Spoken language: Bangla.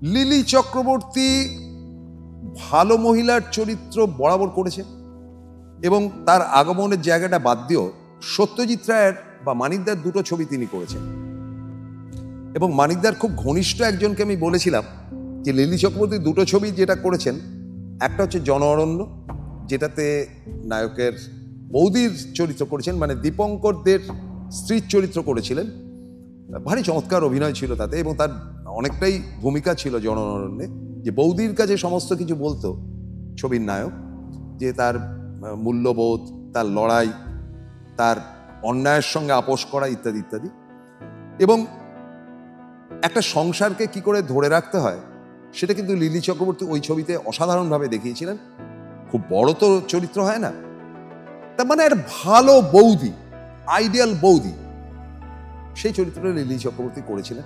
লিলি চক্রবর্তী ভালো মহিলার চরিত্র বরাবর করেছে এবং তার আগমনের জায়গাটা বাদ দিয়েও সত্যজিৎ রায়ের বা মানিকদার দুটো ছবি তিনি করেছেন এবং মানিকদার খুব ঘনিষ্ঠ একজনকে আমি বলেছিলাম যে লিলি চক্রবর্তী দুটো ছবি যেটা করেছেন, একটা হচ্ছে জন অরণ্য, যেটাতে নায়কের বৌদির চরিত্র করেছেন, মানে দীপঙ্কর দের স্ত্রীর চরিত্র করেছিলেন। ভারী চমৎকার অভিনয় ছিল তাতে এবং তার অনেকটাই ভূমিকা ছিল জন অরণ্যে, যে বৌদির কাছে সমস্ত কিছু বলতো ছবির নায়ক, যে তার মূল্যবোধ, তার লড়াই, তার অন্যায়ের সঙ্গে আপোষ করা ইত্যাদি ইত্যাদি। এবং একটা সংসারকে কি করে ধরে রাখতে হয় সেটা কিন্তু লিলি চক্রবর্তী ওই ছবিতে অসাধারণভাবে দেখিয়েছিলেন। খুব বড় তো চরিত্র হয় না, তার মানে একটা ভালো বৌদি, আইডিয়াল বৌদি, সেই চরিত্রটা লিলি চক্রবর্তী করেছিলেন।